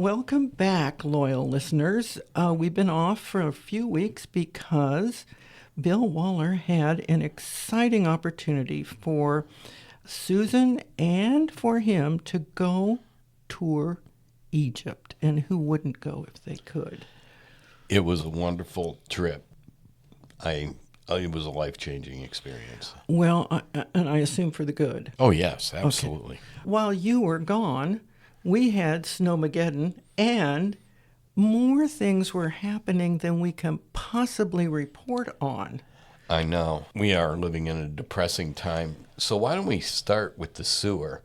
Welcome back, loyal listeners. We've been off for a few weeks because Bill Waller had an exciting opportunity for Susan and for him to go tour Egypt. And who wouldn't go if they could? It was a wonderful trip. It was a life-changing experience. Well, and I assume for the good. Oh, yes, absolutely. Okay. While you were gone, we had Snowmageddon, and more things were happening than we can possibly report on. I know. We are living in a depressing time. So why don't we start with the sewer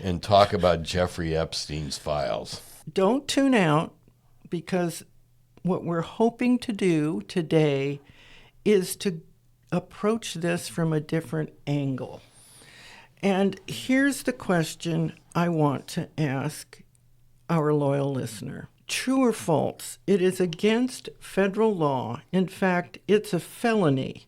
and talk about Jeffrey Epstein's files? Don't tune out, because what we're hoping to do today is to approach this from a different angle. And here's the question I want to ask our loyal listener. True or false? It is against federal law. In fact, it's a felony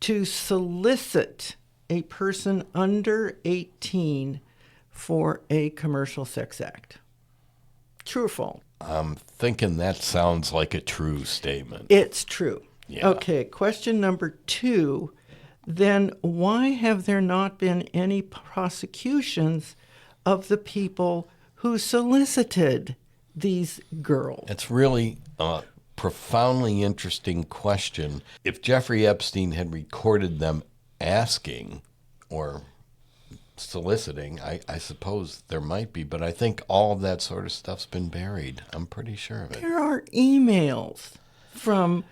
to solicit a person under 18 for a commercial sex act. True or false? I'm thinking that sounds like a true statement. It's true. Yeah. Okay, question number 2. Then why have there not been any prosecutions of the people who solicited these girls? It's really a profoundly interesting question. If Jeffrey Epstein had recorded them asking or soliciting, I suppose there might be, but I think all of that sort of stuff's been buried. I'm pretty sure of it. There are emails from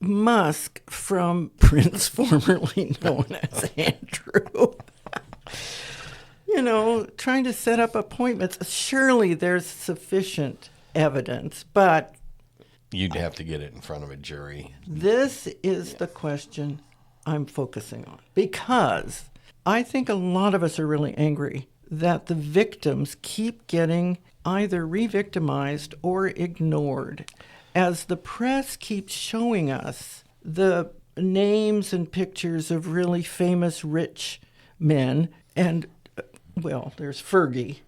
Musk, from Prince, formerly known as Andrew, trying to set up appointments. Surely there's sufficient evidence, but you'd have to get it in front of a jury. This is the question I'm focusing on, because I think a lot of us are really angry that the victims keep getting either re-victimized or ignored, as the press keeps showing us the names and pictures of really famous rich men. And, well, there's Fergie,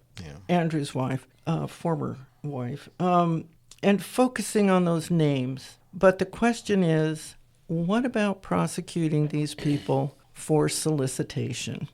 Andrew's wife, former wife, and focusing on those names. But the question is, what about prosecuting these people for solicitation?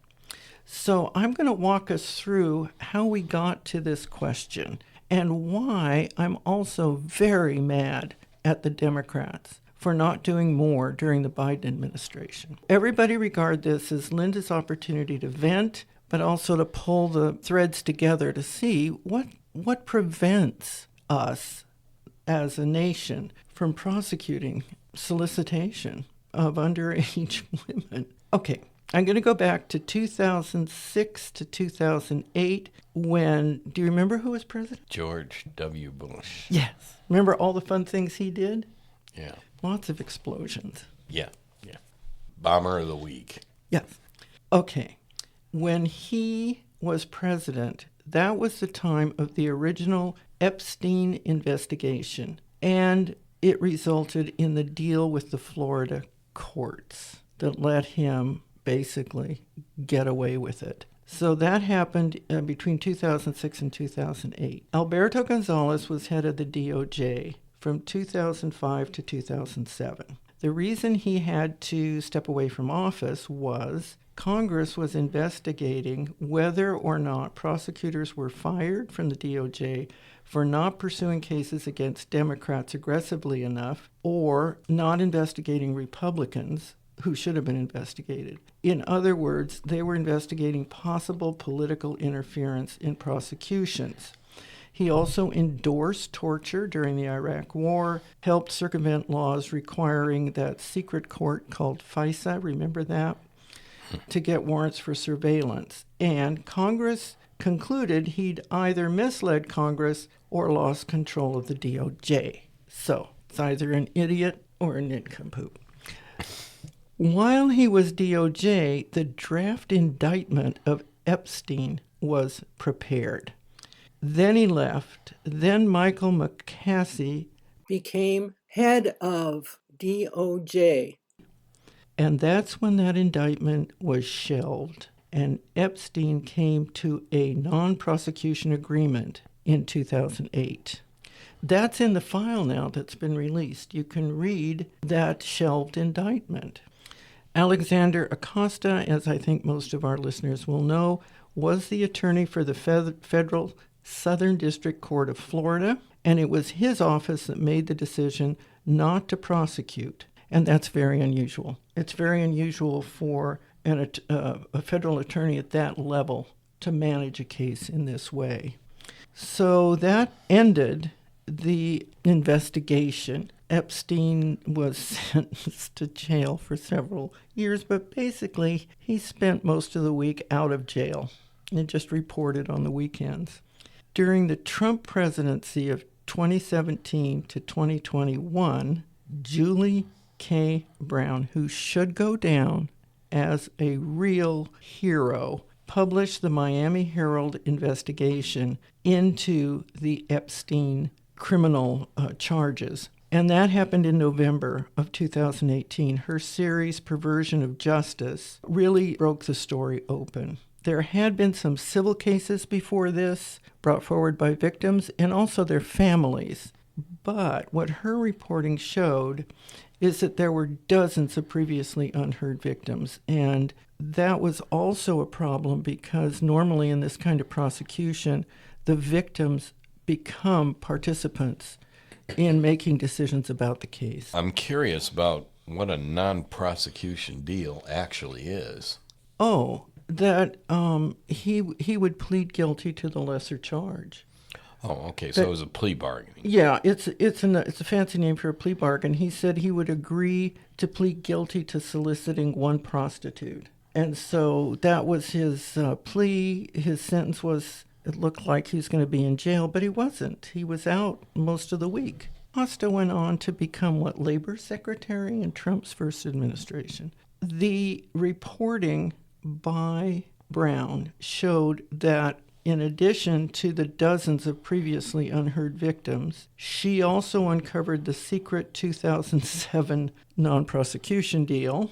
So I'm going to walk us through how we got to this question and why I'm also very mad at the Democrats for not doing more during the Biden administration. Everybody regard this as Linda's opportunity to vent, but also to pull the threads together to see what prevents us as a nation from prosecuting solicitation of underage women. Okay, I'm going to go back to 2006 to 2008 when, do you remember who was president? George W. Bush. Yes. Remember all the fun things he did? Yeah. Lots of explosions. Yeah. Bomber of the week. Yes. Okay. When he was president, that was the time of the original Epstein investigation, and it resulted in the deal with the Florida courts that let him basically get away with it. So that happened between 2006 and 2008. Alberto Gonzales was head of the DOJ from 2005 to 2007. The reason he had to step away from office was Congress was investigating whether or not prosecutors were fired from the DOJ for not pursuing cases against Democrats aggressively enough or not investigating Republicans who should have been investigated. In other words, they were investigating possible political interference in prosecutions. He also endorsed torture during the Iraq War, helped circumvent laws requiring that secret court called FISA, remember that, to get warrants for surveillance. And Congress concluded he'd either misled Congress or lost control of the DOJ. So it's either an idiot or a nincompoop. While he was DOJ, the draft indictment of Epstein was prepared. Then he left. Then Michael McCasey became head of DOJ. And that's when that indictment was shelved, and Epstein came to a non-prosecution agreement in 2008. That's in the file now that's been released. You can read that shelved indictment. Alexander Acosta, as I think most of our listeners will know, was the attorney for the federal Southern District Court of Florida, and it was his office that made the decision not to prosecute, and that's very unusual. It's very unusual for a federal attorney at that level to manage a case in this way. So that ended the investigation. Epstein was sentenced to jail for several years, but basically he spent most of the week out of jail and just reported on the weekends. During the Trump presidency of 2017 to 2021, Julie K. Brown, who should go down as a real hero, published the Miami Herald investigation into the Epstein criminal charges. And that happened in November of 2018. Her series, Perversion of Justice, really broke the story open. There had been some civil cases before this brought forward by victims and also their families. But what her reporting showed is that there were dozens of previously unheard victims. And that was also a problem because normally in this kind of prosecution, the victims become participants in making decisions about the case. I'm curious about what a non-prosecution deal actually is. Oh, that he would plead guilty to the lesser charge. Oh, okay. So it was a plea bargaining. Yeah, it's a fancy name for a plea bargain. He said he would agree to plead guilty to soliciting one prostitute, and so that was his plea. His sentence was. It looked like he was going to be in jail, but he wasn't. He was out most of the week. Costa went on to become, Labor Secretary in Trump's first administration. The reporting by Brown showed that in addition to the dozens of previously unheard victims, she also uncovered the secret 2007 non-prosecution deal.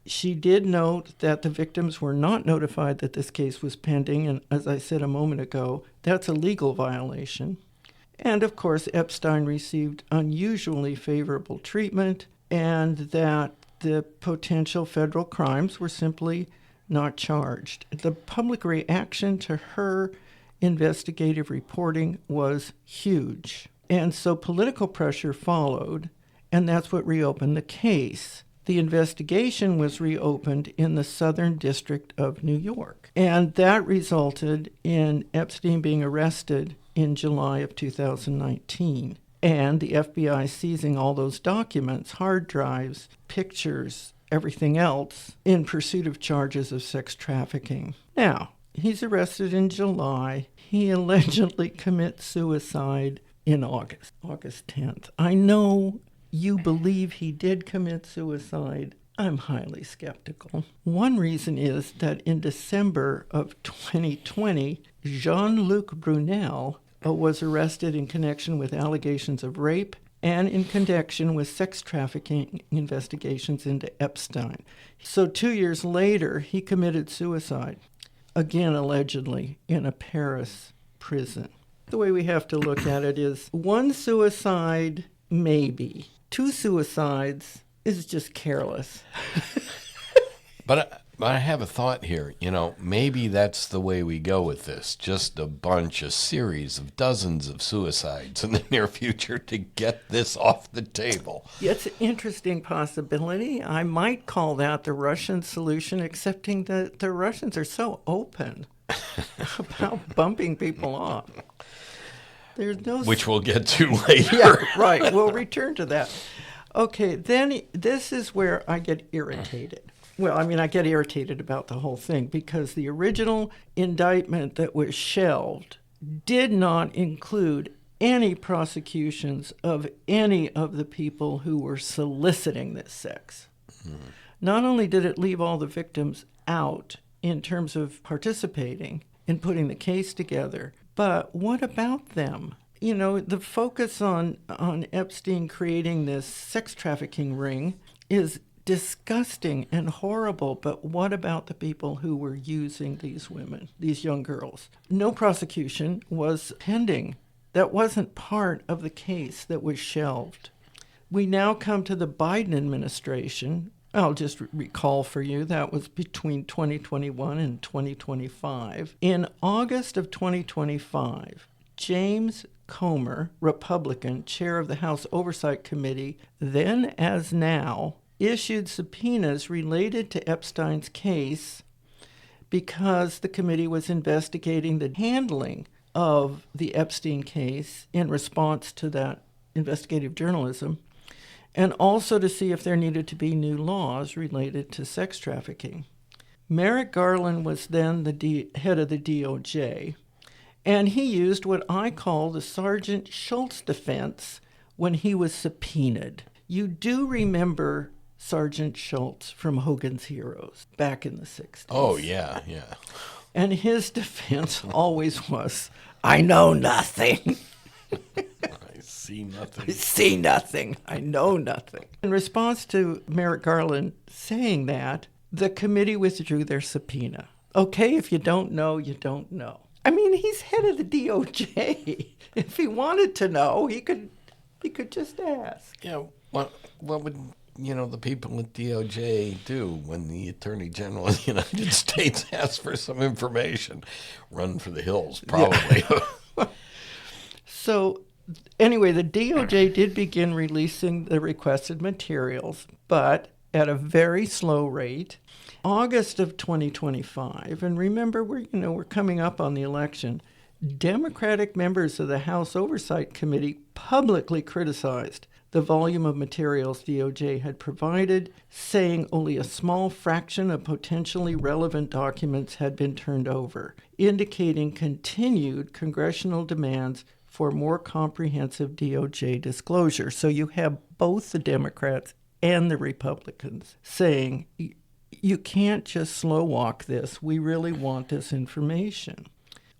She did note that the victims were not notified that this case was pending, and as I said a moment ago, that's a legal violation. And of course, Epstein received unusually favorable treatment, and that the potential federal crimes were simply not charged. The public reaction to her investigative reporting was huge. And so political pressure followed, and that's what reopened the case. The investigation was reopened in the Southern District of New York, and that resulted in Epstein being arrested in July of 2019, and the FBI seizing all those documents, hard drives, pictures, everything else, in pursuit of charges of sex trafficking. Now, he's arrested in July. He allegedly commits suicide in August 10th. I know you believe he did commit suicide. I'm highly skeptical. One reason is that in December of 2020, Jean-Luc Brunel was arrested in connection with allegations of rape and in connection with sex trafficking investigations into Epstein. So 2 years later, he committed suicide, again allegedly, in a Paris prison. The way we have to look at it is one suicide, maybe. 2 suicides is just careless. But I have a thought here. Maybe that's the way we go with this. Just a series of dozens of suicides in the near future to get this off the table. It's an interesting possibility. I might call that the Russian solution, excepting that the Russians are so open about bumping people off. There's no... Which we'll get to later. Yeah, right. We'll return to that. Okay, then this is where I get irritated. Well, I get irritated about the whole thing because the original indictment that was shelved did not include any prosecutions of any of the people who were soliciting this sex. Mm-hmm. Not only did it leave all the victims out in terms of participating in putting the case together, but what about them? The focus on Epstein creating this sex trafficking ring is disgusting and horrible, but what about the people who were using these women, these young girls? No prosecution was pending. That wasn't part of the case that was shelved. We now come to the Biden administration. I'll just recall for you that was between 2021 and 2025. In August of 2025, James Comer, Republican, chair of the House Oversight Committee, then as now, issued subpoenas related to Epstein's case because the committee was investigating the handling of the Epstein case in response to that investigative journalism, and also to see if there needed to be new laws related to sex trafficking. Merrick Garland was then the head of the DOJ, and he used what I call the Sergeant Schultz defense when he was subpoenaed. You do remember Sergeant Schultz from Hogan's Heroes back in the 60s. Oh, yeah, yeah. And his defense always was, I know nothing. I see nothing. I see nothing. I know nothing. In response to Merrick Garland saying that, the committee withdrew their subpoena. Okay, if you don't know, you don't know. I mean, he's head of the DOJ. If he wanted to know, he could just ask. Yeah, what would the people at DOJ do when the Attorney General of the United States asks for some information? Run for the hills, probably. Yeah. So, anyway, the DOJ did begin releasing the requested materials, but at a very slow rate. August of 2025, and remember, we're coming up on the election. Democratic members of the House Oversight Committee publicly criticized the volume of materials DOJ had provided, saying only a small fraction of potentially relevant documents had been turned over, indicating continued congressional demands for more comprehensive DOJ disclosure. So you have both the Democrats and the Republicans saying, you can't just slow walk this. We really want this information.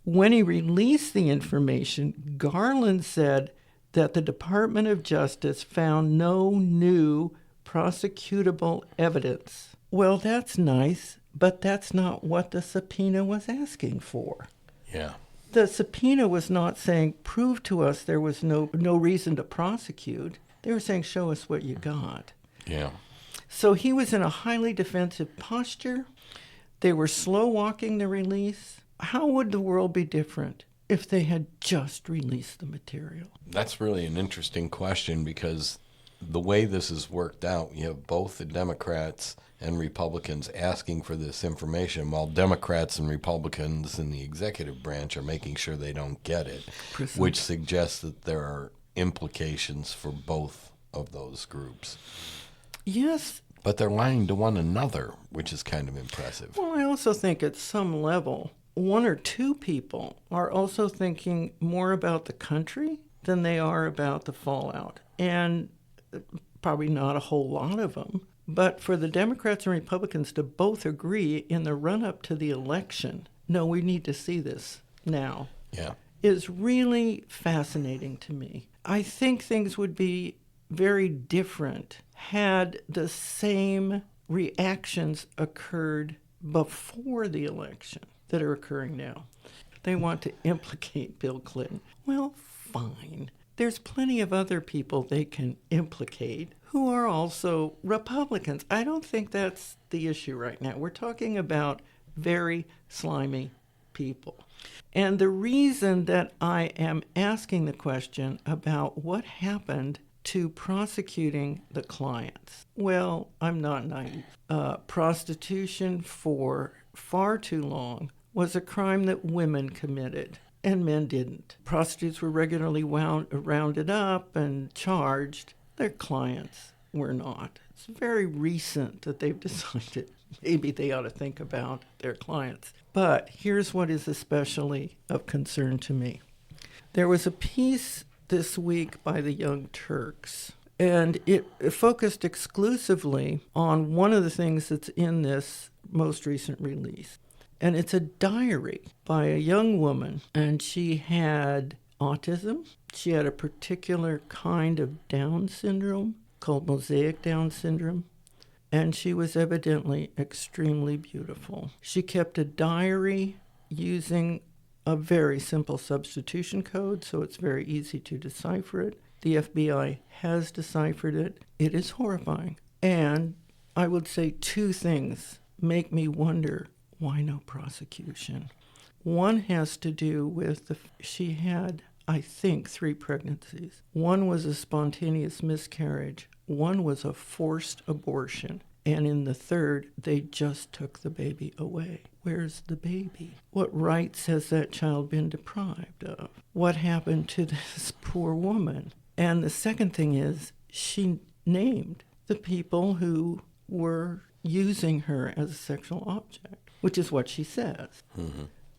When he released the information, Garland said that the Department of Justice found no new prosecutable evidence. Well, that's nice, but that's not what the subpoena was asking for. Yeah. The subpoena was not saying, prove to us there was no reason to prosecute. They were saying, show us what you got. Yeah. So he was in a highly defensive posture. They were slow walking the release. How would the world be different if they had just released the material? That's really an interesting question, because the way this has worked out, you have both the Democrats and Republicans asking for this information, while Democrats and Republicans in the executive branch are making sure they don't get it, Precisely. Which suggests that there are implications for both of those groups. Yes. But they're lying to one another, which is kind of impressive. Well, I also think at some level, one or two people are also thinking more about the country than they are about the fallout. And probably not a whole lot of them. But for the Democrats and Republicans to both agree in the run-up to the election, no, we need to see this now, is really fascinating to me. I think things would be very different had the same reactions occurred before the election that are occurring now. They want to implicate Bill Clinton. Well, fine. There's plenty of other people they can implicate who are also Republicans. I don't think that's the issue right now. We're talking about very slimy people. And the reason that I am asking the question about what happened to prosecuting the clients, well, I'm not naive. Prostitution for far too long was a crime that women committed, and men didn't. Prostitutes were regularly rounded up and charged. Their clients were not. It's very recent that they've decided maybe they ought to think about their clients. But here's what is especially of concern to me. There was a piece this week by the Young Turks, and it focused exclusively on one of the things that's in this most recent release. And it's a diary by a young woman, and she had autism. She had a particular kind of Down syndrome called mosaic Down syndrome. and she was evidently extremely beautiful. She kept a diary using a very simple substitution code, so it's very easy to decipher it. The FBI has deciphered it. It is horrifying. And I would say two things make me wonder, why no prosecution? One has to do with she had, I think, 3 pregnancies. One was a spontaneous miscarriage. One was a forced abortion. And in the third, they just took the baby away. Where's the baby? What rights has that child been deprived of? What happened to this poor woman? And the second thing is, she named the people who were using her as a sexual object, which is what she says,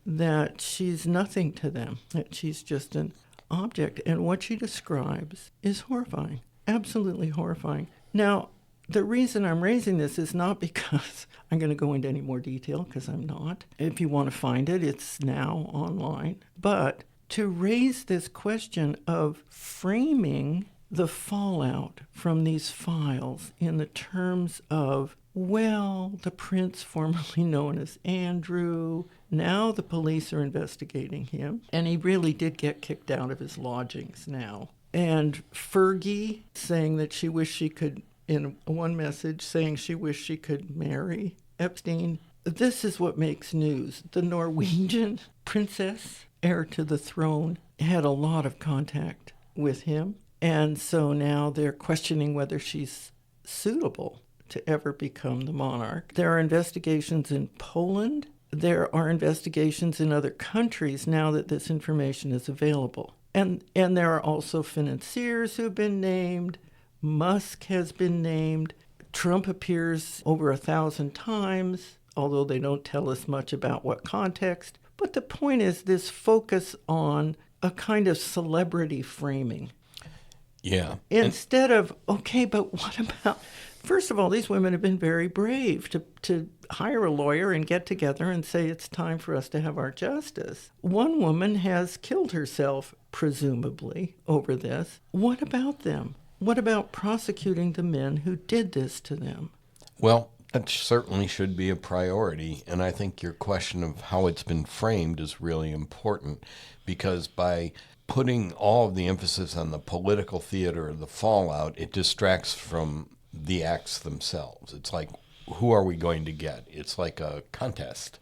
that she's nothing to them, that she's just an object. And what she describes is horrifying, absolutely horrifying. Now, the reason I'm raising this is not because I'm going to go into any more detail, because I'm not. If you want to find it, it's now online. But to raise this question of framing the fallout from these files in the terms of, well, the prince formerly known as Andrew, now the police are investigating him, and he really did get kicked out of his lodgings now. And Fergie saying that she wished she could, in one message, saying she wished she could marry Epstein. This is what makes news. The Norwegian princess, heir to the throne, had a lot of contact with him. And so now they're questioning whether she's suitable to ever become the monarch. There are investigations in Poland. There are investigations in other countries now that this information is available. And there are also financiers who've been named. Musk has been named. Trump appears over 1,000 times, although they don't tell us much about what context. But the point is this focus on a kind of celebrity framing. Yeah. Instead of, okay, but what about, first of all, these women have been very brave to hire a lawyer and get together and say it's time for us to have our justice. One woman has killed herself, presumably, over this. What about them? What about prosecuting the men who did this to them? Well, that certainly should be a priority, and I think your question of how it's been framed is really important, because by putting all of the emphasis on the political theater of the fallout, it distracts from the acts themselves. It's like, who are we going to get? It's like a contest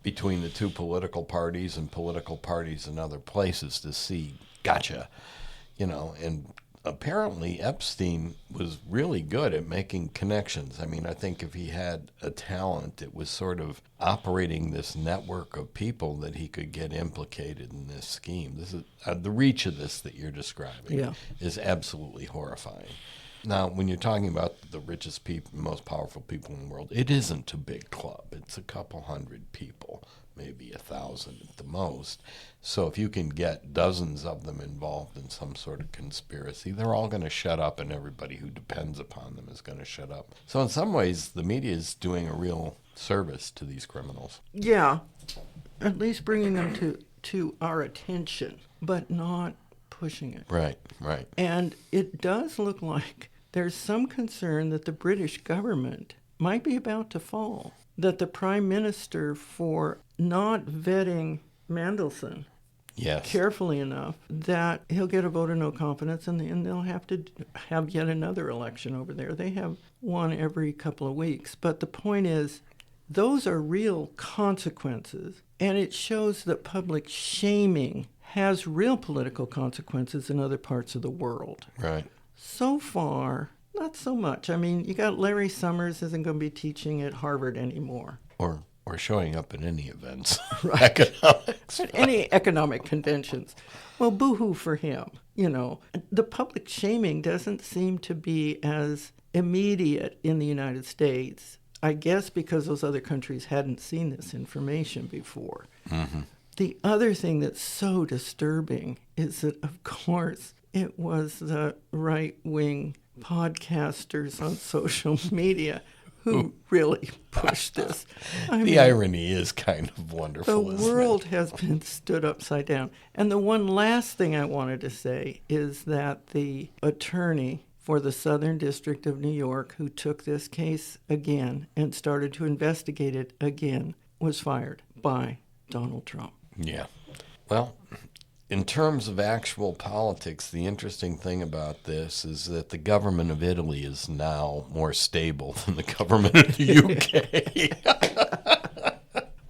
between the two political parties and political parties in other places to see, gotcha, and apparently Epstein was really good at making connections. I mean, I think if he had a talent, it was sort of operating this network of people that he could get implicated in this scheme. This is the reach of this that you're describing is absolutely horrifying. Now, when you're talking about the richest people, most powerful people in the world, it isn't a big club. It's a couple hundred people, maybe 1,000 at the most. So if you can get dozens of them involved in some sort of conspiracy, they're all going to shut up, and everybody who depends upon them is going to shut up. So in some ways, the media is doing a real service to these criminals. Yeah, at least bringing them to our attention, but not pushing it. Right. And it does look like there's some concern that the British government might be about to fall, that the Prime Minister, for not vetting Mandelson carefully enough, that he'll get a vote of no confidence, and they'll have to have yet another election over there. They have one every couple of weeks. But the point is, those are real consequences, and it shows that public shaming has real political consequences in other parts of the world. Right. So far, not so much. I mean, you got Larry Summers isn't going to be teaching at Harvard anymore. Or showing up at any events. Right. Economics. At any economic conventions. Well, boo-hoo for him. The public shaming doesn't seem to be as immediate in the United States, I guess because those other countries hadn't seen this information before. Mm-hmm. The other thing that's so disturbing is that, of course, it was the right-wing podcasters on social media who really pushed this. The irony is kind of wonderful, The world has been stood upside down. And the one last thing I wanted to say is that the attorney for the Southern District of New York, who took this case again and started to investigate it again, was fired by Donald Trump. Yeah. Well, in terms of actual politics, the interesting thing about this is that the government of Italy is now more stable than the government of the UK.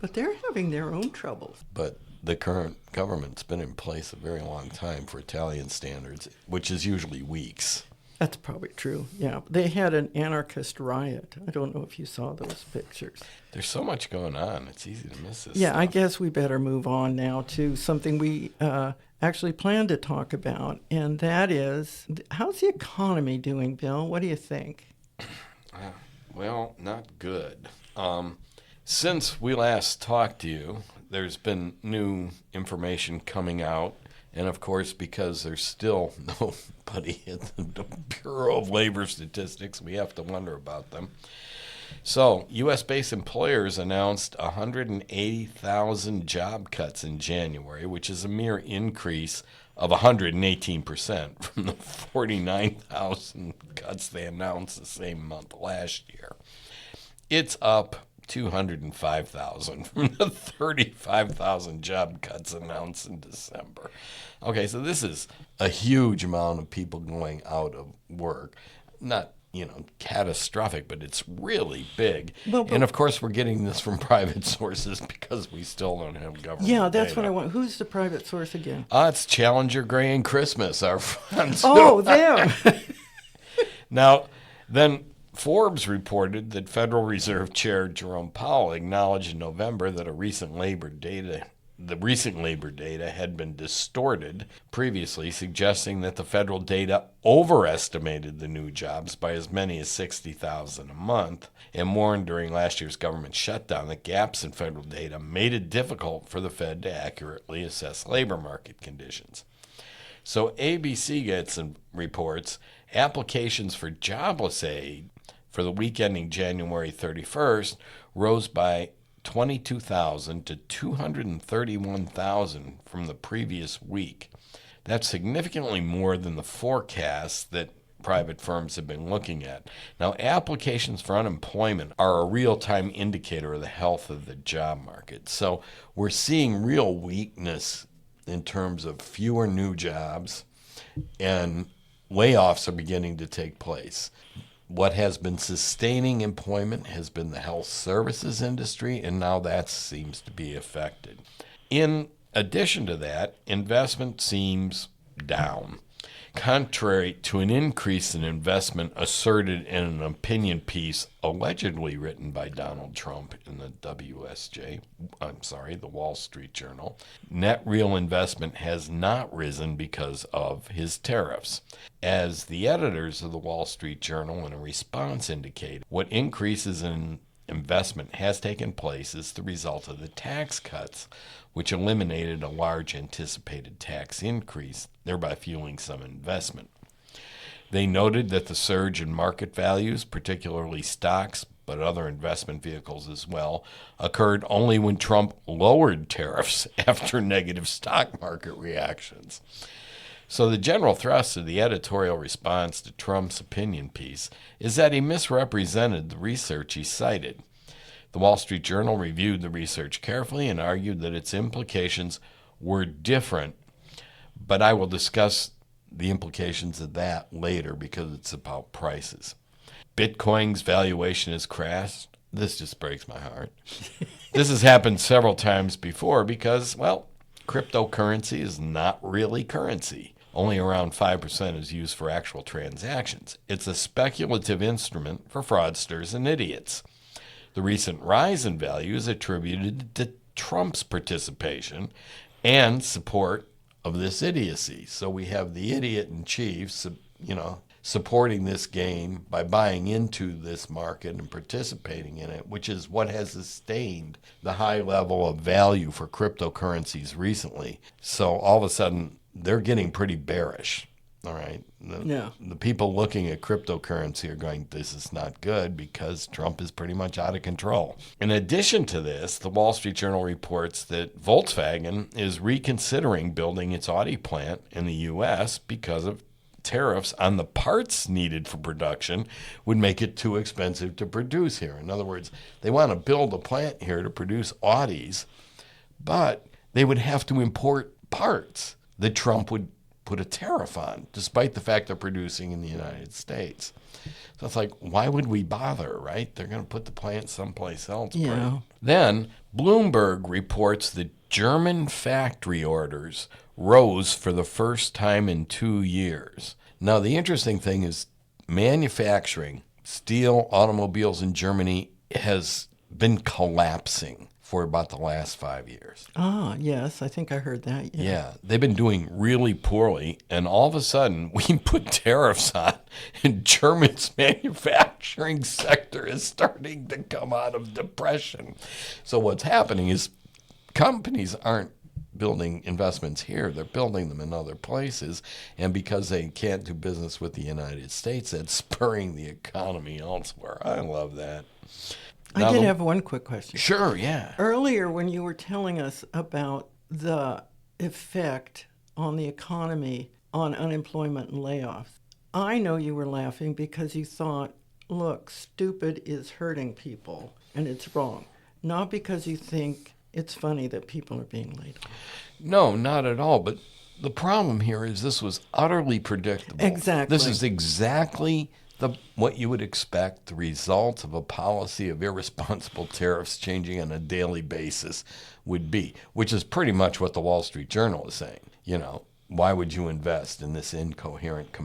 But they're having their own troubles. But the current government's been in place a very long time for Italian standards, which is usually weeks. That's probably true, yeah. They had an anarchist riot. I don't know if you saw those pictures. There's so much going on. It's easy to miss this Yeah, stuff. I guess we better move on now to something we actually planned to talk about, and that is, how's the economy doing, Bill? What do you think? Well, not good. Since we last talked to you, there's been new information coming out. And, of course, because there's still nobody at the Bureau of Labor Statistics, we have to wonder about them. So, U.S.-based employers announced 180,000 job cuts in January, which is a mere increase of 118% from the 49,000 cuts they announced the same month last year. It's up 205,000 from the 35,000 job cuts announced in December. Okay, so this is a huge amount of people going out of work. Not, catastrophic, but it's really big. Well, and, of course, we're getting this from private sources because we still don't have government Yeah, that's data. what I want. Who's the private source again? It's Challenger, Gray, and Christmas, our friends. Oh, them! Now, then Forbes reported that Federal Reserve Chair Jerome Powell acknowledged in November that the recent labor data had been distorted previously, suggesting that the federal data overestimated the new jobs by as many as 60,000 a month, and warned during last year's government shutdown that gaps in federal data made it difficult for the Fed to accurately assess labor market conditions. So ABC gets and reports applications for jobless aid for the week ending January 31st rose by 22,000 to 231,000 from the previous week. That's significantly more than the forecasts that private firms have been looking at. Now, applications for unemployment are a real-time indicator of the health of the job market. So we're seeing real weakness in terms of fewer new jobs, and layoffs are beginning to take place. What has been sustaining employment has been the health services industry, and now that seems to be affected. In addition to that, investment seems down, contrary to an increase in investment asserted in an opinion piece allegedly written by Donald Trump in the the Wall Street Journal. Net real investment has not risen because of his tariffs. As the editors of the Wall Street Journal in a response indicate, what increases in investment has taken place is the result of the tax cuts, which eliminated a large anticipated tax increase, thereby fueling some investment. They noted that the surge in market values, particularly stocks, but other investment vehicles as well, occurred only when Trump lowered tariffs after negative stock market reactions. So the general thrust of the editorial response to Trump's opinion piece is that he misrepresented the research he cited. The Wall Street Journal reviewed the research carefully and argued that its implications were different, but I will discuss the implications of that later because it's about prices. Bitcoin's valuation has crashed. This just breaks my heart. This has happened several times before because, cryptocurrency is not really currency. Only around 5% is used for actual transactions. It's a speculative instrument for fraudsters and idiots. The recent rise in value is attributed to Trump's participation and support of this idiocy. So we have the idiot in chief, supporting this game by buying into this market and participating in it, which is what has sustained the high level of value for cryptocurrencies recently. So all of a sudden, they're getting pretty bearish. All right. The people looking at cryptocurrency are going, this is not good because Trump is pretty much out of control. In addition to this, the Wall Street Journal reports that Volkswagen is reconsidering building its Audi plant in the U.S. because of tariffs on the parts needed for production would make it too expensive to produce here. In other words, they want to build a plant here to produce Audis, but they would have to import parts that Trump would put a tariff on, despite the fact they're producing in the United States. So it's like, why would we bother, right? They're going to put the plant someplace else. Yeah. Right? Then Bloomberg reports that German factory orders rose for the first time in 2 years. Now, the interesting thing is manufacturing, steel, automobiles in Germany has been collapsing for about the last 5 years. Ah, yes, I think I heard that. Yeah, they've been doing really poorly, and all of a sudden we put tariffs on, and Germany's manufacturing sector is starting to come out of depression. So what's happening is companies aren't building investments here, they're building them in other places, and because they can't do business with the United States, that's spurring the economy elsewhere. I love that. I did have one quick question. Sure, yeah. Earlier, when you were telling us about the effect on the economy on unemployment and layoffs, I know you were laughing because you thought, look, stupid is hurting people, and it's wrong. Not because you think it's funny that people are being laid off. No, not at all. But the problem here is this was utterly predictable. Exactly. This is exactly what you would expect the result of a policy of irresponsible tariffs changing on a daily basis would be, which is pretty much what the Wall Street Journal is saying. You know, why would you invest in this incoherent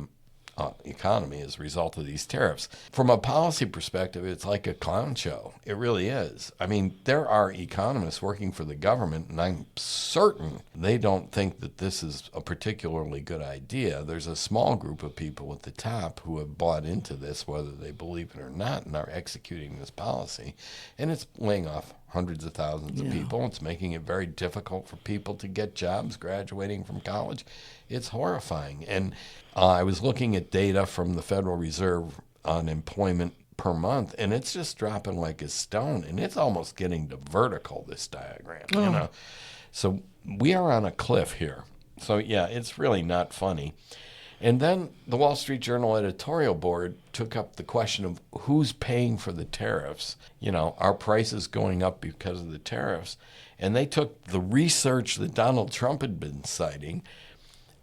economy as a result of these tariffs? From a policy perspective, it's like a clown show. It really is. I mean, there are economists working for the government, and I'm certain they don't think that this is a particularly good idea. There's a small group of people at the top who have bought into this, whether they believe it or not, and are executing this policy. And it's laying off hundreds of thousands of people. It's making it very difficult for people to get jobs graduating from college. It's horrifying. And I was looking at data from the Federal Reserve on employment per month, and it's just dropping like a stone, and it's almost getting to vertical, this diagram. You know? So we are on a cliff here. So, yeah, it's really not funny. And then the Wall Street Journal editorial board took up the question of who's paying for the tariffs. You know, are prices going up because of the tariffs? And they took the research that Donald Trump had been citing,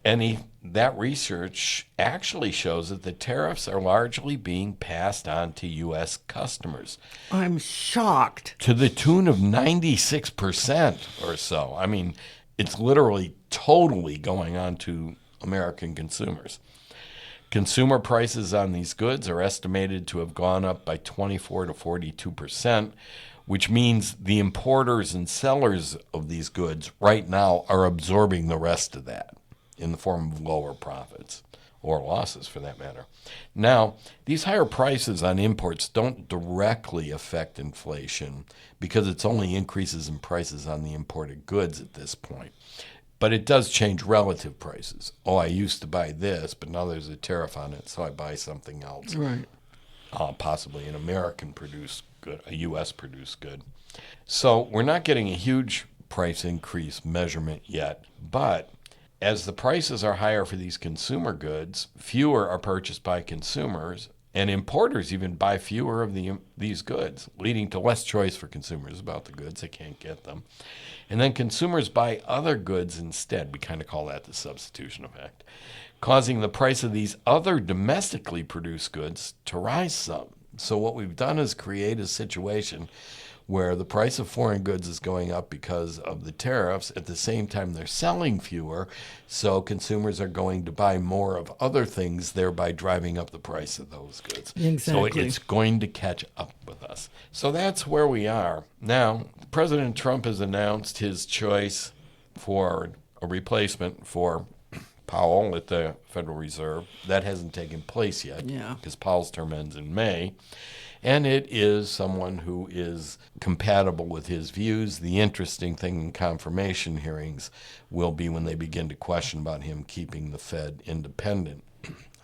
and that research actually shows that the tariffs are largely being passed on to U.S. customers. I'm shocked. To the tune of 96% or so. I mean, it's literally totally going on to American consumers. Consumer prices on these goods are estimated to have gone up by 24 to 42%, which means the importers and sellers of these goods right now are absorbing the rest of that in the form of lower profits, or losses for that matter. Now, these higher prices on imports don't directly affect inflation because it's only increases in prices on the imported goods at this point. But it does change relative prices. Oh, I used to buy this, but now there's a tariff on it, so I buy something else. Right. Possibly an American-produced good, a U.S.-produced good. So we're not getting a huge price increase measurement yet, but as the prices are higher for these consumer goods, fewer are purchased by consumers, and importers even buy fewer of these goods, leading to less choice for consumers about the goods. They can't get them. And then consumers buy other goods instead. We kind of call that the substitution effect, causing the price of these other domestically produced goods to rise some. So what we've done is create a situation where the price of foreign goods is going up because of the tariffs. At the same time, they're selling fewer, so consumers are going to buy more of other things, thereby driving up the price of those goods. Exactly. So it's going to catch up with us. So that's where we are. Now, President Trump has announced his choice for a replacement for Powell at the Federal Reserve. That hasn't taken place yet because Powell's term ends in May. And it is someone who is compatible with his views. The interesting thing in confirmation hearings will be when they begin to question about him keeping the Fed independent.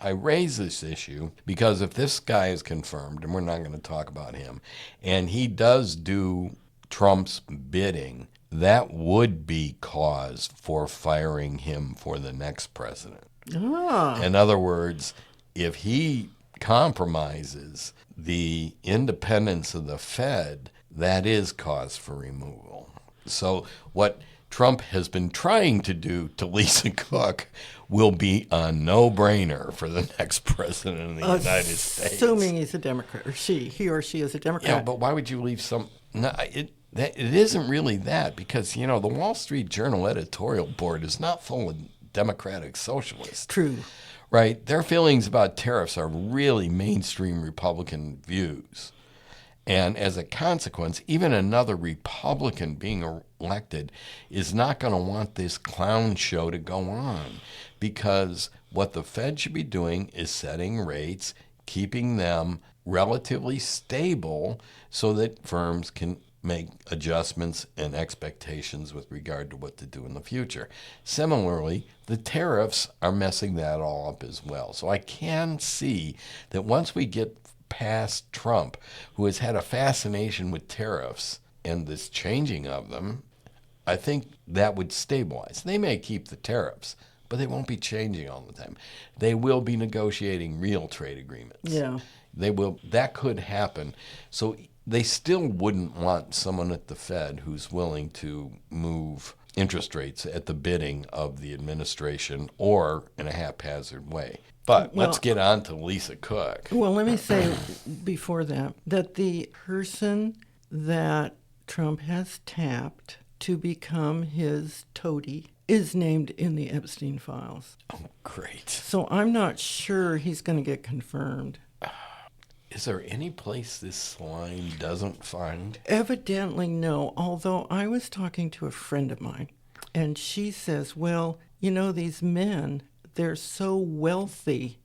I raise this issue because if this guy is confirmed, and we're not going to talk about him, and he does do Trump's bidding, that would be cause for firing him for the next president. Ah, In other words, if he compromises the independence of the Fed, that is cause for removal. So what Trump has been trying to do to Lisa Cook will be a no-brainer for the next president of the United States. assuming he's a Democrat, or he or she is a Democrat. Yeah, but why would you leave some? No, it isn't really that, because the Wall Street Journal editorial board is not full of Democratic socialists. True. Right? Their feelings about tariffs are really mainstream Republican views. And as a consequence, even another Republican being elected is not going to want this clown show to go on, because what the Fed should be doing is setting rates, keeping them relatively stable so that firms can make adjustments and expectations with regard to what to do in the future. Similarly, the tariffs are messing that all up as well. So I can see that once we get past Trump, who has had a fascination with tariffs and this changing of them, I think that would stabilize. They may keep the tariffs, but they won't be changing all the time. They will be negotiating real trade agreements. Yeah. They will. That could happen. So they still wouldn't want someone at the Fed who's willing to move interest rates at the bidding of the administration or in a haphazard way. But let's get on to Lisa Cook. Well, let me say before that the person that Trump has tapped to become his toady is named in the Epstein files. Oh, great. So I'm not sure he's going to get confirmed. Is there any place this slime doesn't find? Evidently, no. Although I was talking to a friend of mine, and she says, well, these men, they're so wealthy,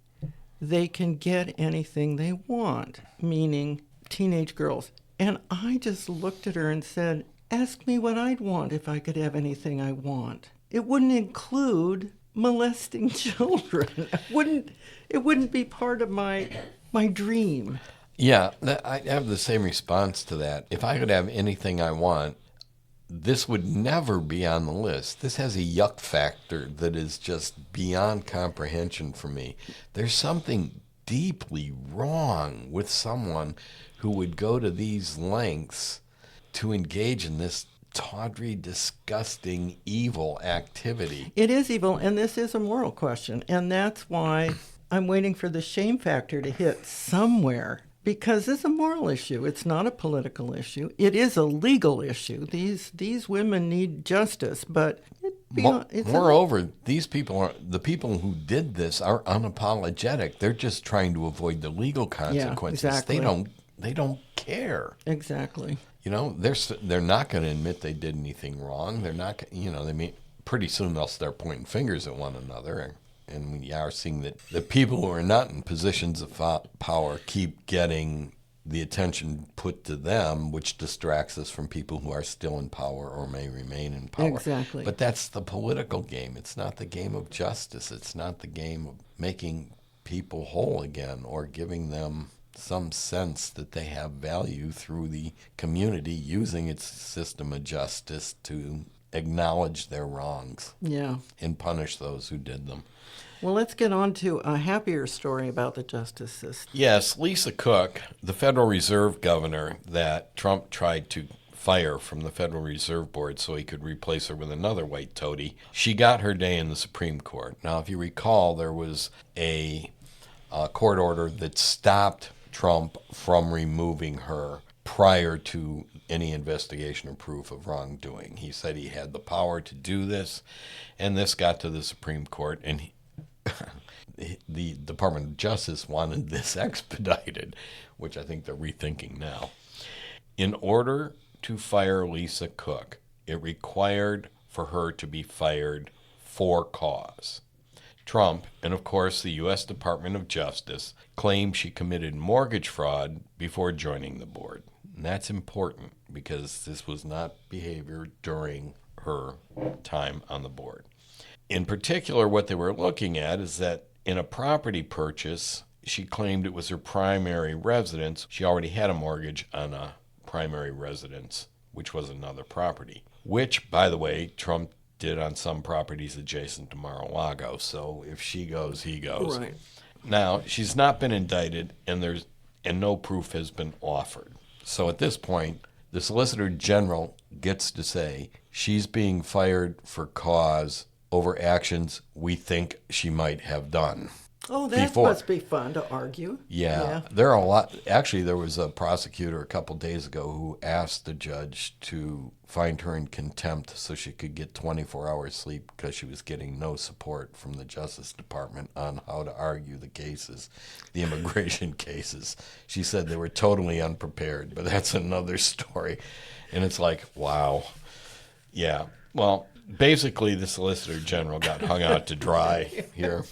they can get anything they want, meaning teenage girls. And I just looked at her and said, ask me what I'd want if I could have anything I want. It wouldn't include molesting children. It wouldn't be part of my dream. Yeah, I have the same response to that. If I could have anything I want, this would never be on the list. This has a yuck factor that is just beyond comprehension for me. There's something deeply wrong with someone who would go to these lengths to engage in this tawdry, disgusting, evil activity. It is evil, and this is a moral question, and that's why I'm waiting for the shame factor to hit somewhere, because it's a moral issue. It's not a political issue. It is a legal issue. These women need justice, but moreover, these people the people who did this are unapologetic. They're just trying to avoid the legal consequences. Yeah, exactly. They don't care. Exactly. They're not going to admit they did anything wrong. They're not. Pretty soon they'll start pointing fingers at one another. And we are seeing that the people who are not in positions of power keep getting the attention put to them, which distracts us from people who are still in power or may remain in power. Exactly. But that's the political game. It's not the game of justice. It's not the game of making people whole again or giving them some sense that they have value through the community using its system of justice to acknowledge their wrongs. Yeah. And punish those who did them. Well, let's get on to a happier story about the justice system. Yes, Lisa Cook, the Federal Reserve governor that Trump tried to fire from the Federal Reserve Board so he could replace her with another white toady, she got her day in the Supreme Court. Now, if you recall, there was a court order that stopped Trump from removing her prior to any investigation or proof of wrongdoing. He said he had the power to do this, and this got to the Supreme Court, and the Department of Justice wanted this expedited, which I think they're rethinking now. In order to fire Lisa Cook, it required for her to be fired for cause. Trump, and of course the U.S. Department of Justice, claimed she committed mortgage fraud before joining the board. And that's important because this was not behavior during her time on the board. In particular, what they were looking at is that in a property purchase, she claimed it was her primary residence. She already had a mortgage on a primary residence, which was another property, which, by the way, Trump did on some properties adjacent to Mar-a-Lago. So if she goes, he goes. Right. Now, she's not been indicted, and no proof has been offered. So at this point, the Solicitor General gets to say she's being fired for cause over actions we think she might have done. Oh, that Before. must be fun to argue. Yeah, there are a lot. Actually, there was a prosecutor a couple days ago who asked the judge to find her in contempt so she could get 24 hours sleep because she was getting no support from the Justice Department on how to argue the cases, the immigration cases. She said they were totally unprepared, but that's another story. And it's like, wow. Yeah, well, basically the Solicitor General got hung out to dry here.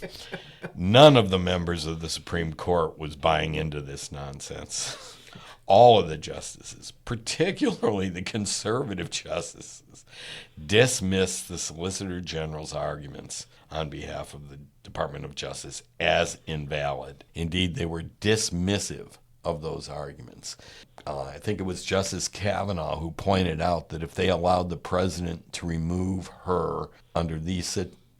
None of the members of the Supreme Court was buying into this nonsense. All of the justices, particularly the conservative justices, dismissed the Solicitor General's arguments on behalf of the Department of Justice as invalid. Indeed, they were dismissive of those arguments. I think it was Justice Kavanaugh who pointed out that if they allowed the president to remove her under these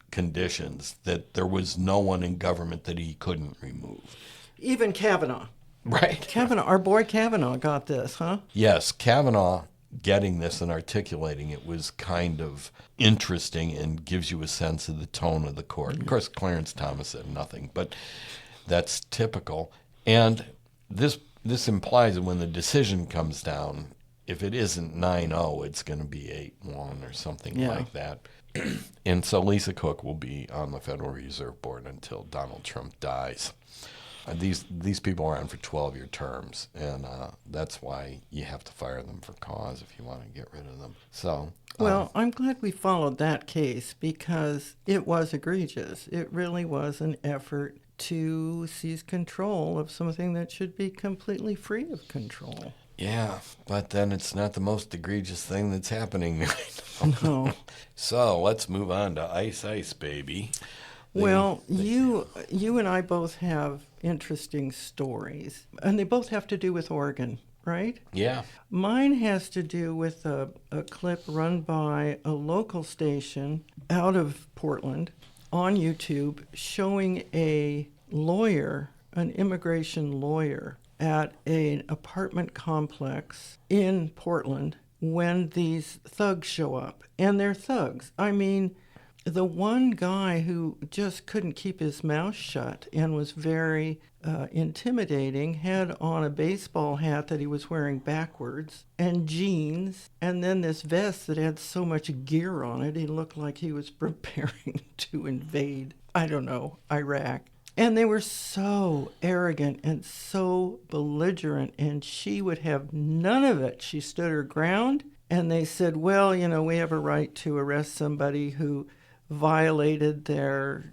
conditions, that there was no one in government that he couldn't remove. Even Kavanaugh. Right. Kavanaugh, our boy Kavanaugh got this, huh? Yes, Kavanaugh getting this and articulating it was kind of interesting and gives you a sense of the tone of the court. Of course, Clarence Thomas said nothing, but that's typical. And this implies that when the decision comes down, if it isn't 9-0, it's going to be 8-1 or something like that. And so Lisa Cook will be on the Federal Reserve Board until Donald Trump dies. These people are on for 12-year terms, and that's why you have to fire them for cause if you want to get rid of them. So, well, I'm glad we followed that case because it was egregious. It really was an effort to seize control of something that should be completely free of control. Yeah, but then it's not the most egregious thing that's happening right now. No. So let's move on to Ice Ice Baby. Well, you and I both have interesting stories, and they both have to do with Oregon, right? Yeah. Mine has to do with a clip run by a local station out of Portland on YouTube showing a lawyer, an immigration lawyer, at an apartment complex in Portland when these thugs show up. And they're thugs. I mean, the one guy who just couldn't keep his mouth shut and was very intimidating had on a baseball hat that he was wearing backwards and jeans, and then this vest that had so much gear on it, he looked like he was preparing to invade, I don't know, Iraq. And they were so arrogant and so belligerent, and she would have none of it. She stood her ground, and they said, well, you know, we have a right to arrest somebody who violated their,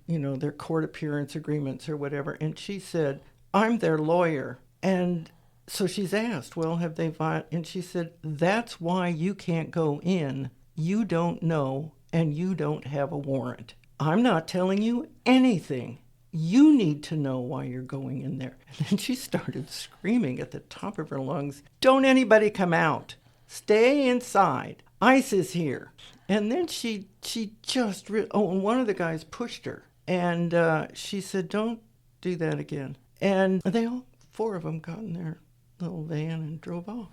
their court appearance agreements or whatever. And she said, I'm their lawyer. And so she's asked, well, have they violated? And she said, that's why you can't go in. You don't know, and you don't have a warrant. I'm not telling you anything. You need to know why you're going in there. And then she started screaming at the top of her lungs, don't anybody come out. Stay inside. ICE is here. And then she just, and one of the guys pushed her. And she said, don't do that again. And they all, 4 of them, got in their little van and drove off.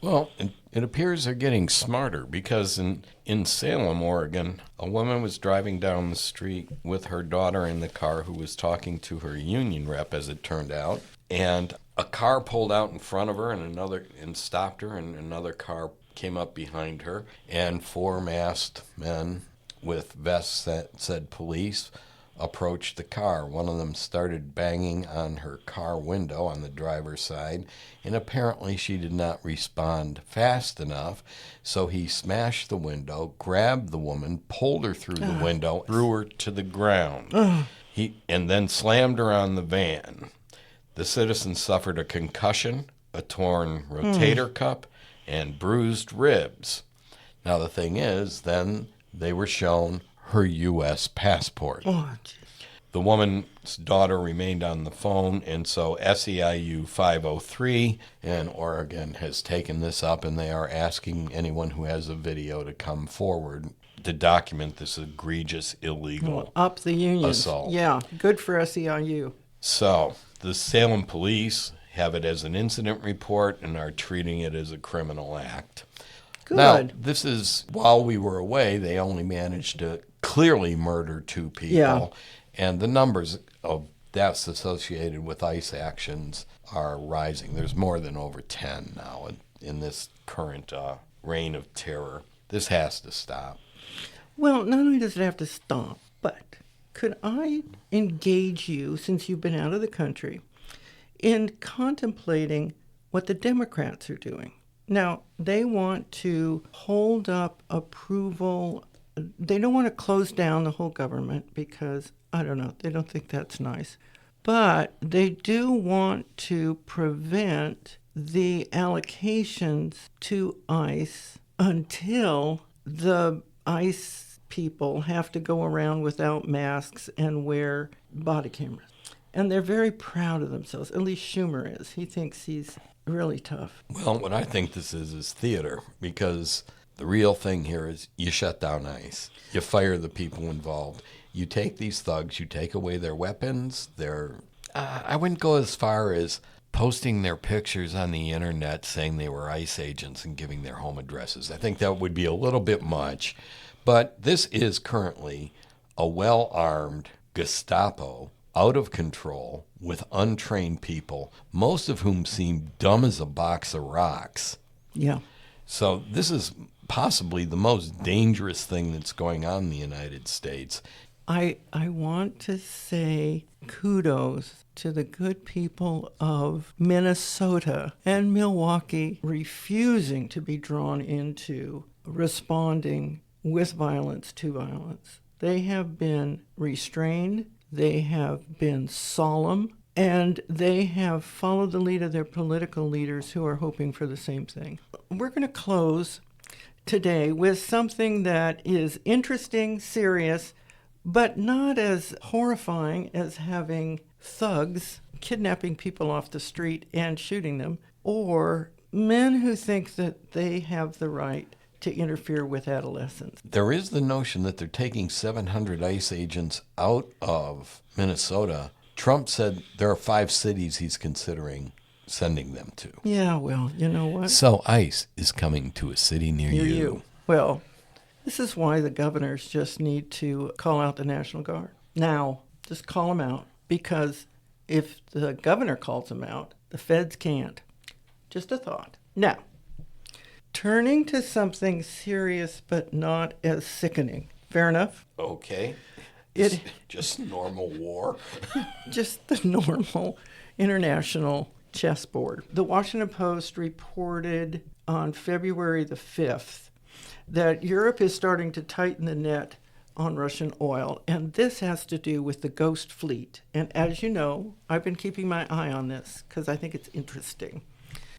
Well, it appears they're getting smarter because in Salem, Oregon, a woman was driving down the street with her daughter in the car who was talking to her union rep, as it turned out, and a car pulled out in front of her and stopped her, and another car came up behind her, and 4 masked men with vests that said police approached the car. One of them started banging on her car window on the driver's side, and apparently she did not respond fast enough, so he smashed the window, grabbed the woman, pulled her through the window, threw her to the ground. And then slammed her on the van. The citizen suffered a concussion, a torn rotator cuff, and bruised ribs. Now the thing is, then they were shown her U.S. passport. Oh, geez. The woman's daughter remained on the phone, and so SEIU 503 in Oregon has taken this up, and they are asking anyone who has a video to come forward to document this egregious illegal Up the unions. assault. Yeah, good for SEIU. So the Salem police have it as an incident report and are treating it as a criminal act. Good. Now, this is, while we were away, they only managed to clearly murder 2 people. Yeah. And the numbers of deaths associated with ICE actions are rising. There's more than over 10 now in this current reign of terror. This has to stop. Well, not only does it have to stop, but could I engage you, since you've been out of the country, in contemplating what the Democrats are doing? Now, they want to hold up approval. They don't want to close down the whole government because, I don't know, they don't think that's nice. But they do want to prevent the allocations to ICE until the ICE people have to go around without masks and wear body cameras. And they're very proud of themselves. At least Schumer is. He thinks he's really tough. Well, what I think this is theater, because the real thing here is you shut down ICE. You fire the people involved. You take these thugs, you take away their weapons, I wouldn't go as far as posting their pictures on the internet saying they were ICE agents and giving their home addresses. I think that would be a little bit much. But this is currently a well-armed Gestapo, out of control, with untrained people, most of whom seem dumb as a box of rocks. Yeah. So this is possibly the most dangerous thing that's going on in the United States. I want to say kudos to the good people of Minnesota and Milwaukee refusing to be drawn into responding with violence to violence. They have been restrained, they have been solemn, and they have followed the lead of their political leaders who are hoping for the same thing. We're going to close today with something that is interesting, serious, but not as horrifying as having thugs kidnapping people off the street and shooting them, or men who think that they have the right to interfere with adolescents. There is the notion that they're taking 700 ICE agents out of Minnesota. Trump said there are 5 cities he's considering sending them to. Yeah, well, you know what? So ICE is coming to a city near you. Well, this is why the governors just need to call out the National Guard. Now, just call them out, because if the governor calls them out, the feds can't. Just a thought. Now, turning to something serious but not as sickening. Fair enough? Okay. Just normal war. Just the normal international chessboard. The Washington Post reported on February the 5th that Europe is starting to tighten the net on Russian oil, and this has to do with the ghost fleet. And as you know, I've been keeping my eye on this because I think it's interesting.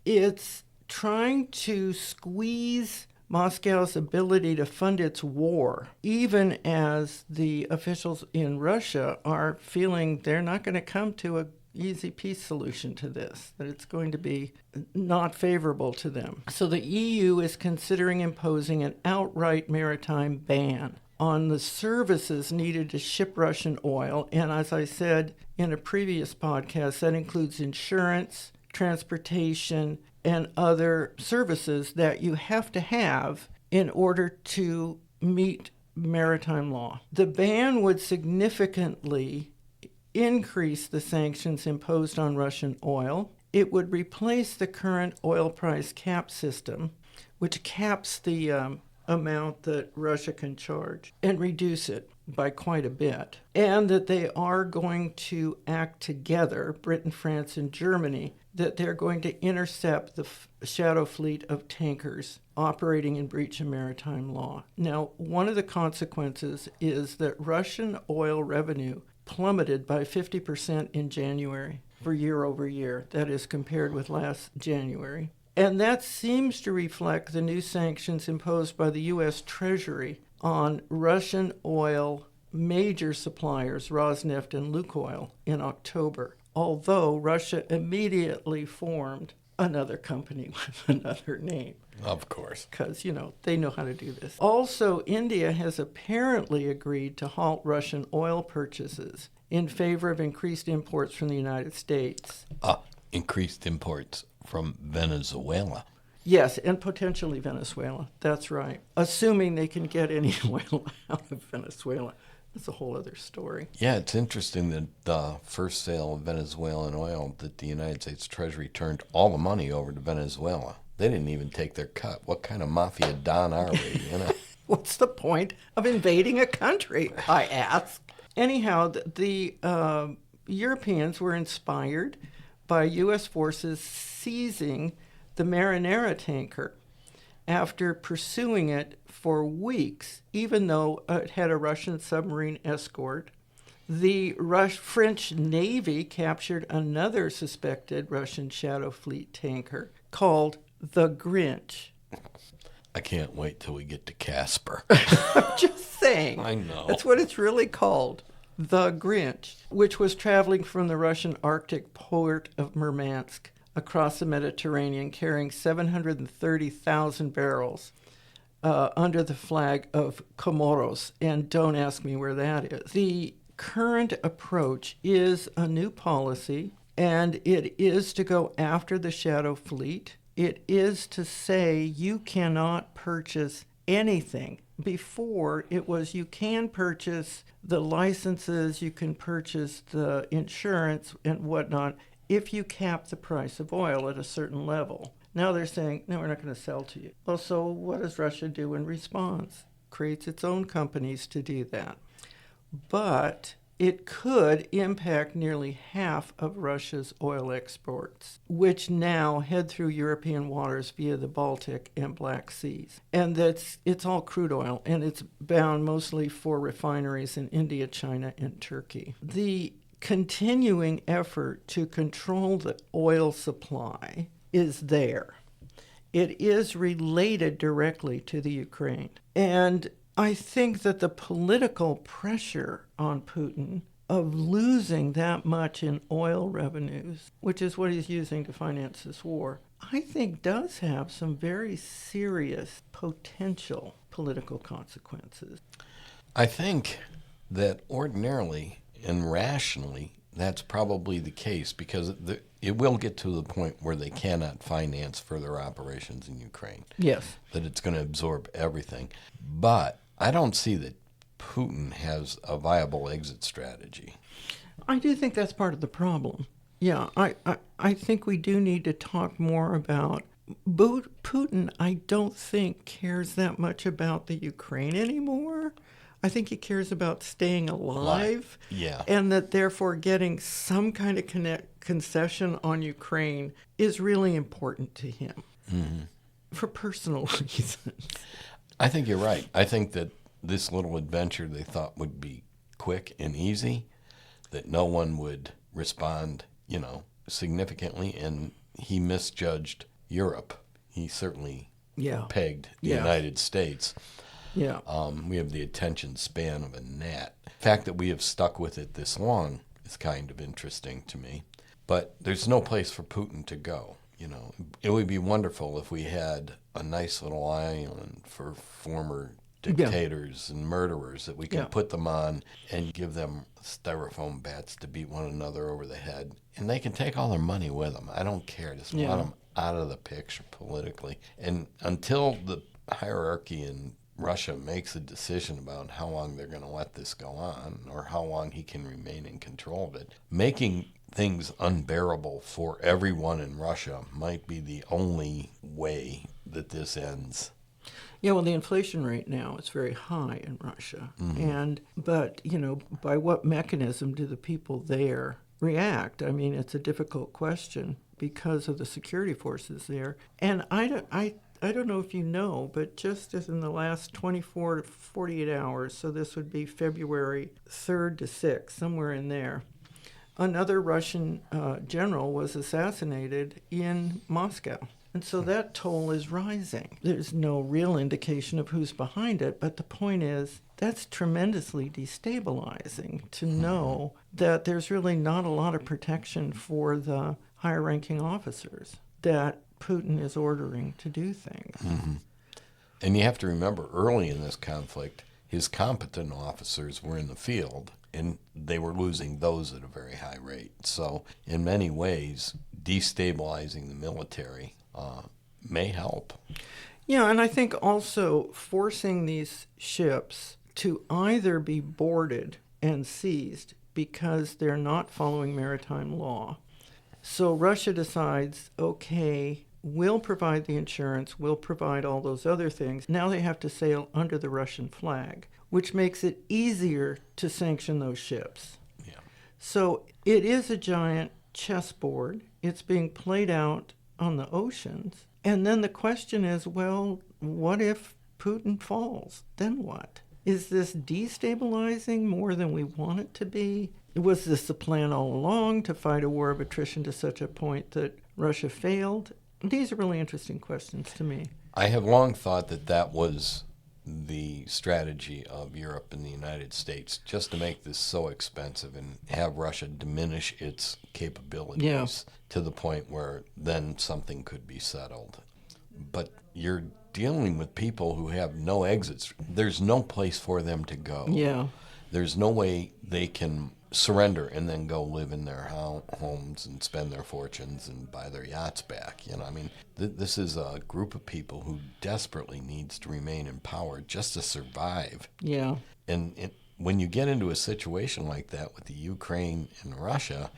It's trying to squeeze Moscow's ability to fund its war, even as the officials in Russia are feeling they're not going to come to an easy peace solution to this, that it's going to be not favorable to them. So the EU is considering imposing an outright maritime ban on the services needed to ship Russian oil. And as I said in a previous podcast, that includes insurance, transportation, and other services that you have to have in order to meet maritime law. The ban would significantly increase the sanctions imposed on Russian oil. It would replace the current oil price cap system, which caps the amount that Russia can charge, and reduce it by quite a bit. And that they are going to act together, Britain, France, and Germany, that they're going to intercept the shadow fleet of tankers operating in breach of maritime law. Now, one of the consequences is that Russian oil revenue plummeted by 50% in January for year over year. That is compared with last January. And that seems to reflect the new sanctions imposed by the U.S. Treasury on Russian oil major suppliers, Rosneft and Lukoil, in October, although Russia immediately formed another company with another name. Of course. Because, they know how to do this. Also, India has apparently agreed to halt Russian oil purchases in favor of increased imports from the United States. Increased imports from Venezuela. Yes, and potentially Venezuela. That's right. Assuming they can get any oil out of Venezuela. That's a whole other story. Yeah, it's interesting that the first sale of Venezuelan oil, that the United States Treasury turned all the money over to Venezuela. They didn't even take their cut. What kind of mafia don are we, What's the point of invading a country, I ask? Anyhow, the Europeans were inspired by U.S. forces seizing the Marinera tanker after pursuing it for weeks, even though it had a Russian submarine escort. The French Navy captured another suspected Russian Shadow Fleet tanker called the Grinch. I can't wait till we get to Casper. I'm just saying. I know. That's what it's really called. The Grinch, which was traveling from the Russian Arctic port of Murmansk across the Mediterranean, carrying 730,000 barrels under the flag of Comoros. And don't ask me where that is. The current approach is a new policy, and it is to go after the Shadow Fleet. It is to say you cannot purchase anything. Before, it was you can purchase the licenses, you can purchase the insurance and whatnot if you cap the price of oil at a certain level. Now they're saying, no, we're not going to sell to you. Well, so what does Russia do in response? Creates its own companies to do that. But it could impact nearly half of Russia's oil exports, which now head through European waters via the Baltic and Black Seas. And it's all crude oil, and it's bound mostly for refineries in India, China, and Turkey. The continuing effort to control the oil supply is there. It is related directly to the Ukraine. And I think that the political pressure on Putin of losing that much in oil revenues, which is what he's using to finance this war, I think does have some very serious potential political consequences. I think that ordinarily and rationally, that's probably the case, because it will get to the point where they cannot finance further operations in Ukraine. Yes. That it's going to absorb everything. But I don't see that Putin has a viable exit strategy. I do think that's part of the problem. Yeah, I think we do need to talk more about Putin. I don't think cares that much about the Ukraine anymore. I think he cares about staying alive. Yeah. And that therefore getting some kind of concession on Ukraine is really important to him for personal reasons. I think you're right. I think that this little adventure they thought would be quick and easy, that no one would respond, significantly, and he misjudged Europe. He certainly pegged the United States. Yeah. We have the attention span of a gnat. The fact that we have stuck with it this long is kind of interesting to me. But there's no place for Putin to go. It would be wonderful if we had a nice little island for former dictators and murderers that we can put them on and give them styrofoam bats to beat one another over the head. And they can take all their money with them. I don't care. Just want them out of the picture politically. And until the hierarchy in Russia makes a decision about how long they're going to let this go on or how long he can remain in control of it, making things unbearable for everyone in Russia might be the only way that this ends. Yeah, well, the inflation rate now is very high in Russia. But by what mechanism do the people there react? I mean, it's a difficult question because of the security forces there. And I don't know if you know, but just as in the last 24 to 48 hours, so this would be February 3rd to 6th, somewhere in there, another Russian general was assassinated in Moscow. And so that toll is rising. There's no real indication of who's behind it, but the point is that's tremendously destabilizing to know that there's really not a lot of protection for the higher ranking officers, that Putin is ordering to do things. And you have to remember, early in this conflict, his competent officers were in the field, and they were losing those at a very high rate. So in many ways, destabilizing the military may help. Yeah, and I think also forcing these ships to either be boarded and seized because they're not following maritime law. So Russia decides, okay, we'll provide the insurance, we'll provide all those other things. Now they have to sail under the Russian flag, which makes it easier to sanction those ships. Yeah. So it is a giant chessboard. It's being played out on the oceans. And then the question is, well, what if Putin falls? Then what? Is this destabilizing more than we want it to be? Was this the plan all along, to fight a war of attrition to such a point that Russia failed? These are really interesting questions to me. I have long thought that that was the strategy of Europe and the United States, just to make this so expensive and have Russia diminish its capabilities to the point where then something could be settled. But you're dealing with people who have no exits. There's no place for them to go. Yeah. There's no way they can surrender and then go live in their homes and spend their fortunes and buy their yachts back. I mean, this is a group of people who desperately needs to remain in power just to survive. Yeah. And when you get into a situation like that with the Ukraine and Russia,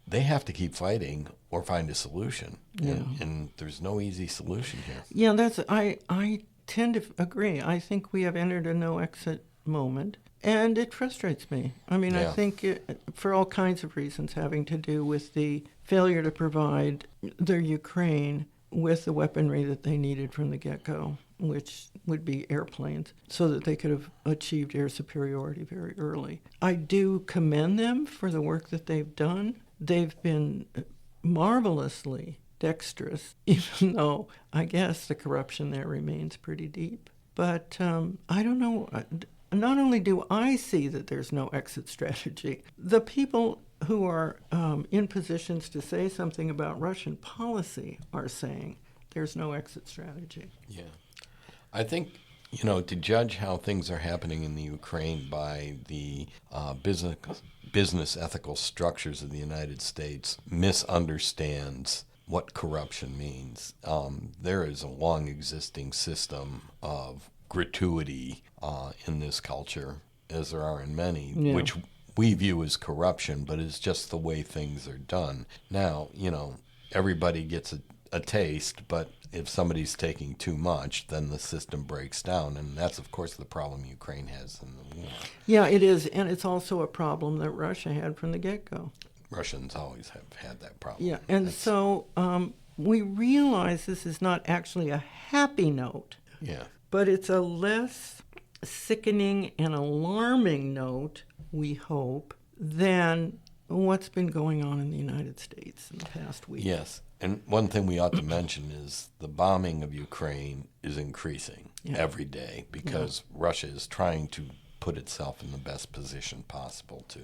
they have to keep fighting or find a solution. Yeah. And there's no easy solution here. Yeah, I tend to agree. I think we have entered a no-exit moment. And it frustrates me. I mean, I think for all kinds of reasons having to do with the failure to provide the Ukraine with the weaponry that they needed from the get-go, which would be airplanes, so that they could have achieved air superiority very early. I do commend them for the work that they've done. They've been marvelously dexterous, even though I guess the corruption there remains pretty deep. But I don't know. Not only do I see that there's no exit strategy, the people who are in positions to say something about Russian policy are saying there's no exit strategy. Yeah. I think, to judge how things are happening in the Ukraine by the business ethical structures of the United States misunderstands what corruption means. There is a long existing system of gratuity in this culture, as there are in many, which we view as corruption, but is just the way things are done. Now, everybody gets a taste, but if somebody's taking too much, then the system breaks down, and that's, of course, the problem Ukraine has in the war. Yeah, it is, and it's also a problem that Russia had from the get-go. Russians always have had that problem. Yeah, and so we realize this is not actually a happy note. Yeah. But it's a less sickening and alarming note, we hope, than what's been going on in the United States in the past week. Yes. And one thing we ought to mention is the bombing of Ukraine is increasing every day because Russia is trying to put itself in the best position possible to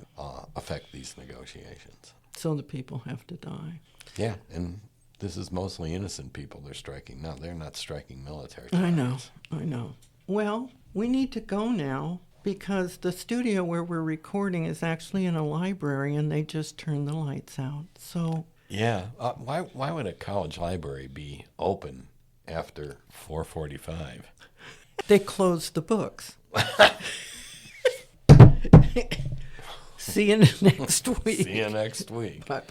affect these negotiations. So the people have to die. Yeah, and this is mostly innocent people they're striking. No, they're not striking military targets. I know. Well, we need to go now because the studio where we're recording is actually in a library and they just turned the lights out. So yeah, why would a college library be open after 4:45? They closed the books. See you next week. See you next week. Bye.